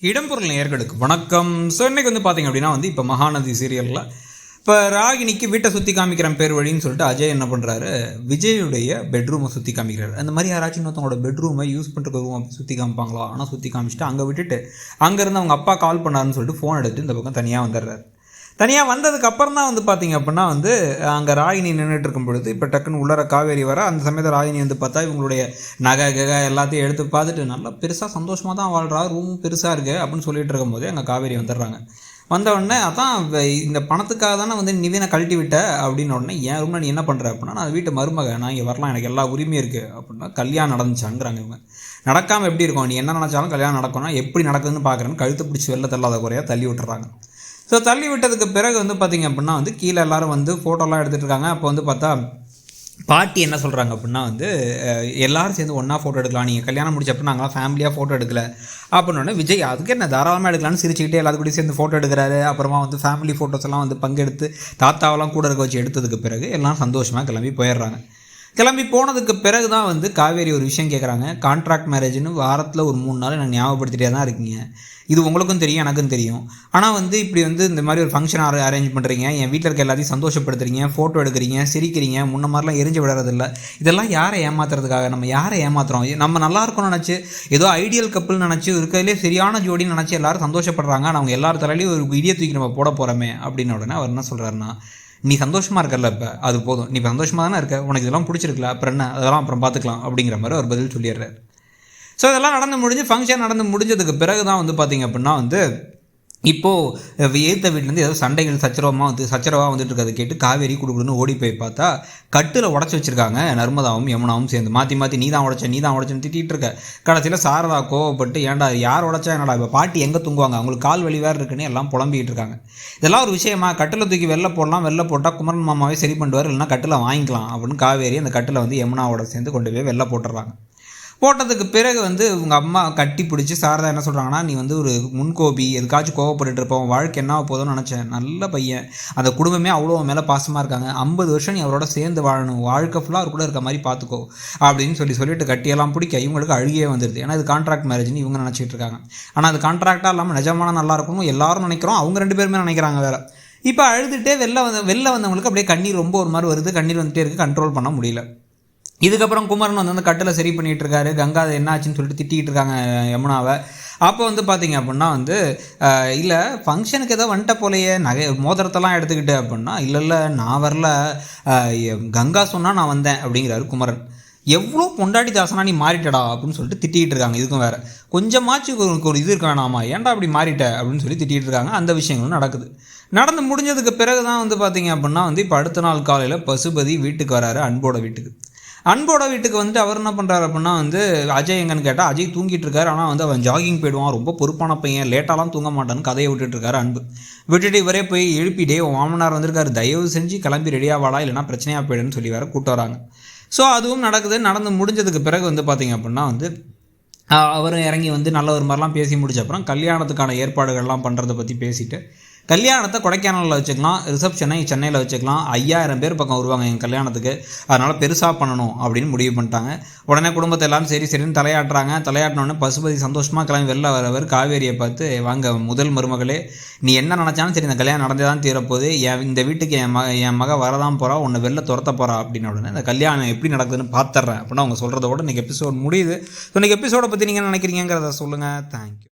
இடம்பொருள் நேயர்களுக்கு வணக்கம். ஸோ இன்றைக்கி பார்த்தீங்க அப்படின்னா இப்போ மகாநதி சீரியலில் இப்போ ராகினிக்கு வீட்டை சுற்றி காமிக்கிறேன் பேர் வழின்னு சொல்லிட்டு அஜய் என்ன பண்ணுறாரு, விஜயுடைய பெட்ரூமை சுற்றி காமிக்கிறாரு. அந்த மாதிரி யாராச்சும் இன்னொருத்தவங்களோட பெட்ரூமை யூஸ் பண்ணுற ரூம் அப்படி சுற்றி காமிப்பாங்களா? ஆனால் சுற்றி காமிச்சிட்டு அங்கே விட்டுட்டு அங்கேருந்து அவங்க அப்பா கால் பண்ணாருன்னு சொல்லிட்டு ஃபோன் எடுத்துட்டு இந்த பக்கம் தனியாக வந்துடுறாரு. தனியாக வந்ததுக்கு அப்புறம் தான் பார்த்தீங்க அப்படின்னா அங்கே ராகினி நின்றுட்டு இருக்கும் பொழுது இப்போ டக்குன்னு உள்ளர காவேரி வர அந்த சமயத்தில் ராகினி பார்த்தா இவங்களுடைய நகை எல்லாத்தையும் எடுத்து பார்த்துட்டு நல்லா பெருசாக சந்தோஷமாக தான் வாழ்கிறா, ரூமும் பெருசாக இருக்குது அப்படின்னு சொல்லிட்டு இருக்கும்போதே அங்கே காவேரி வந்துடுறாங்க. வந்த உடனே அதான் இந்த பணத்துக்காக தானே நிவினை கழட்டி விட்ட அப்படின்ன உடனே என் ரூமில் நீ என்ன பண்ணுற அப்படின்னா, நான் வீட்டு மருமக, நான் இங்கே வரலாம், எனக்கு எல்லா உரிமையும் இருக்குது அப்படின்னா கல்யாணம் நடந்துச்சாங்கிறாங்க. இவங்க நடக்காமல் எப்படி இருக்கும், நீ என்ன நினச்சாலும் கல்யாணம் நடக்கணும், எப்படி நடக்குதுன்னு பார்க்குறேன்னு கழுத்து பிடிச்சி வெளில தள்ளாத குறையாக தள்ளி விட்டுறாங்க. ஸோ தள்ளி விட்டதுக்கு பிறகு பார்த்திங்க அப்படின்னா கீழே எல்லோரும் ஃபோட்டோலாம் எடுத்துகிட்டு இருக்காங்க. அப்போ பார்த்தா பாட்டி என்ன சொல்கிறாங்க அப்படின்னா எல்லோரும் சேர்ந்து ஒன்றா ஃபோட்டோ எடுக்கலாம், நீங்கள் கல்யாணம் முடிச்ச அப்போ நாங்களாம் ஃபேமிலியாக ஃபோட்டோ எடுக்கலை அப்படின்னோடனே விஜய் அதுக்கு என்ன தாராளமாக எடுக்கலான்னு சிரிச்சுக்கிட்டே எல்லாத்துக்கூடயும் சேர்ந்து ஃபோட்டோ எடுக்கிறாரு. அப்புறமா ஃபேமிலி ஃபோட்டோஸ் எல்லாம் பங்கெடுத்து தாத்தாவெல்லாம் கூட இருக்க வச்சு எடுத்ததுக்கு பிறகு எல்லாம் சந்தோஷமாக கிளம்பி போயிடுறாங்க. கிளம்பி போனதுக்கு பிறகு தான் காவேரி ஒரு விஷயம் கேட்குறாங்க. கான்ட்ராக்ட் மேரேஜ்னு வாரத்தில் ஒரு 3 நாள் எனக்கு ஞாபகப்படுத்திட்டே தான் இருக்கீங்க, இது உங்களுக்கும் தெரியும் எனக்கும் தெரியும். ஆனால் இப்படி இந்த மாதிரி ஒரு ஃபங்க்ஷன் அரேஞ்ச் பண்ணுறீங்க, என் வீட்டில் இருக்க எல்லாத்தையும் சந்தோஷப்படுத்துறீங்க, ஃபோட்டோ எடுக்கிறீங்க, சிரிக்கிறீங்க, முன்ன மாதிரிலாம் எரிஞ்சு விடுறதில்ல. இதெல்லாம் யாரை ஏமாத்துறதுக்காக? நம்ம யாரை ஏமாத்துறோம்? நம்ம நல்லா இருக்கணும்னு நினச்சி ஏதோ ஐடியல் கப்புள் நினச்சி இருக்கிறதுலே சரியான ஜோடின்னு நினச்சி எல்லாரும் சந்தோஷப்படுறாங்க. ஆனால் அவங்க எல்லாரும் தலையிலையும் ஒரு இடியை தூக்கி நம்ம போட போகிறோமே அப்படின்னு உடனே அவர் என்ன சொல்கிறாருன்னா, நீ சந்தோஷமாக இருக்கல, இப்போ அது போதும், நீ இப்போ சந்தோஷமாக தானே இருக்க, உனக்கு இதெல்லாம் பிடிச்சிருக்கல, அப்புறம் என்ன, அதெல்லாம் அப்புறம் பார்த்துக்கலாம் அப்படிங்கிற மாதிரி ஒரு பதில் சொல்லிடுறாரு. ஸோ இதெல்லாம் நடந்து முடிஞ்சு ஃபங்க்ஷன் நடந்து முடிஞ்சதுக்கு பிறகு தான் பார்த்திங்க அப்படின்னா இப்போது ஏற்ற வீட்டிலேருந்து ஏதோ சண்டைகள் சச்சரவாக வந்துட்டு இருக்கிறத கேட்டு காவேரி குடுக்குன்னு ஓடி போய் பார்த்தா கட்டில் உடச்சி வச்சுருக்காங்க. நர்மதாவும் யமுனாவும் சேர்ந்து மாற்றி நீ தான் உடச்சேன்னு திட்டிகிட்டு இருக்க. கடைசியில் சாரதா கோவப்பட்டு, ஏன்டா யார் உடச்சா என்னடா, இப்போ பாட்டி எங்கே தூங்குவாங்க, அவங்களுக்கு கால் வலி வேறு இருக்குன்னு எல்லாம் புலம்பிக்கிட்டு இருக்காங்க. இதெல்லாம் ஒரு விஷயமா? கட்டில் தூக்கி வெளில போட்டால் குமரன் மாமாவே சரி பண்ணுவார், இல்லைனா கட்டில் வாங்கிக்கலாம் அப்படின்னு காவேரி அந்த கட்டில் யமுனாவோட சேர்ந்து கொண்டு போய் வெளில போட்டுடுறாங்க. போட்டதுக்கு பிறகு உங்கள் அம்மா கட்டி பிடிச்சி சாரதா என்ன சொல்கிறாங்கன்னா, நீ ஒரு முன்கோபி, எதுக்காச்சும் கோவப்பட்டு இருப்போம், வாழ்க்கை என்ன போதும்னு நினச்சேன், நல்ல பையன், அந்த குடும்பமே அவ்வளோ மேலே பாசமாக இருக்காங்க, 50 வருஷம் நீ அவரோட சேர்ந்து வாழணும், வாழ்க்கை ஃபுல்லாக அவர் கூட இருக்க மாதிரி பார்த்துக்கோ அப்படின்னு சொல்லிட்டு கட்டியெல்லாம் பிடிக்க இவங்களுக்கு அழுகியே வந்துடுது. ஏன்னா இது கான்ட்ராக்ட் மேரேஜ்னு இவங்க நினச்சிட்டு இருக்காங்க. ஆனால் அது கான்ட்ராக்டாக இல்லாமல் நிஜமான நல்லா இருக்கணும் எல்லாரும் நினைக்கிறோம், அவங்க 2 பேருமே நினைக்கிறாங்க வேறு. இப்போ அழுதுகிட்டே வெளில வந்தவங்களுக்கு அப்படியே கண்ணீர் ரொம்ப ஒரு மாதிரி வருது, கண்ணீர் வந்துகிட்டே இருக்குது, கண்ட்ரோல் பண்ண முடியல. இதுக்கப்புறம் குமரன் அந்த கட்டில் சரி பண்ணிகிட்டு இருக்காரு. கங்கா அதை என்ன ஆச்சுன்னு சொல்லிட்டு திட்டிகிட்டு இருக்காங்க யமுனாவை. அப்போ பார்த்தீங்க அப்படின்னா இல்லை ஃபங்க்ஷனுக்கு ஏதோ வந்துட்ட போலையே, மோதிரத்தெல்லாம் எடுத்துக்கிட்டு அப்படின்னா, இல்லை நான் வரல, கங்கா சொன்னால் நான் வந்தேன் அப்படிங்கிறாரு குமரன். எவ்வளோ பொண்டாட்டி தாசனா நீ மாறிட்டடா அப்படின்னு சொல்லிட்டு திட்டிகிட்டு இருக்காங்க. இதுக்கும் வேறு கொஞ்சமாச்சும் ஒரு இது இருக்க வேணாமா, ஏன்டா அப்படி மாறிட்ட அப்படின்னு சொல்லி திட்டிகிட்டு இருக்காங்க. அந்த விஷயங்களும் நடக்குது. நடந்து முடிஞ்சதுக்கு பிறகு தான் பார்த்தீங்க அப்படின்னா இப்போ அடுத்த நாள் காலையில் பசுபதி வீட்டுக்கு வராரு, அன்போட வீட்டுக்கு. அன்போட வீட்டுக்கு அவர் என்ன பண்ணுறாரு அப்படின்னா அஜய் எங்கன்னு கேட்டால் அஜய் தூங்கிட்டு இருக்காரு. ஆனால் அவன் ஜாகிங் போயிடுவான், ரொம்ப பொறுப்பான பையன், லேட்டாலாம் தூங்க மாட்டான்னு கதையை விட்டுட்டு இருக்காரு அன்பு. விட்டுட்டு இவரே போய் எழுப்பிட்டே உன் மாமனார் வந்திருக்காரு, தயவு செஞ்சு கிளம்பி ரெடியாக வாடா, இல்லைனா பிரச்சனையாக போயிடுன்னு சொல்லி வேறு கூப்பிட்டு வராங்க. ஸோ அதுவும் நடக்குது. நடந்து முடிஞ்சதுக்கு பிறகு பார்த்தீங்க அப்படின்னா அவரும் இறங்கி நல்ல ஒரு மாதிரிலாம் பேசி முடிச்ச அப்புறம் கல்யாணத்துக்கான ஏற்பாடுகள்லாம் பண்ணுறதை பற்றி பேசிவிட்டு, கல்யாணத்தை கொடைக்கானலில் வச்சுக்கலாம், ரிசப்ஷனை சென்னையில் வச்சுக்கலாம், 5000 பேர் பக்கம் வருவாங்க எங்கள் கல்யாணத்துக்கு, அதனால் பெருசாக பண்ணணும் அப்படின்னு முடிவு பண்ணிட்டாங்க. உடனே குடும்பத்தை எல்லோரும் சரின்னு தலையாட்டினோடனே பசுபதி சந்தோஷமாக கிளம்பி வெளில வரவர் காவேரியை பார்த்து, வாங்க முதல் மருமகளே, நீ என்ன நினச்சாலும் சரி இந்த கல்யாணம் நடந்தே தான் தீரப்போகுது, இந்த வீட்டுக்கு என் மக வரதான் போகிறா, உன்னை வெளில துரத்த போகிறா அப்படின்ன உடனே இந்த கல்யாணம் எப்படி நடக்குதுன்னு பார்த்துட்றேன் அப்படின்னு அவங்க சொல்கிறத விட இன்றைக்கி எபிசோட் முடியுது. ஸோ இன்றைக்கி எபிசோடை பற்றி நீங்கள் நினைக்கிறீங்கிறத சொல்லுங்கள். தேங்க்யூ.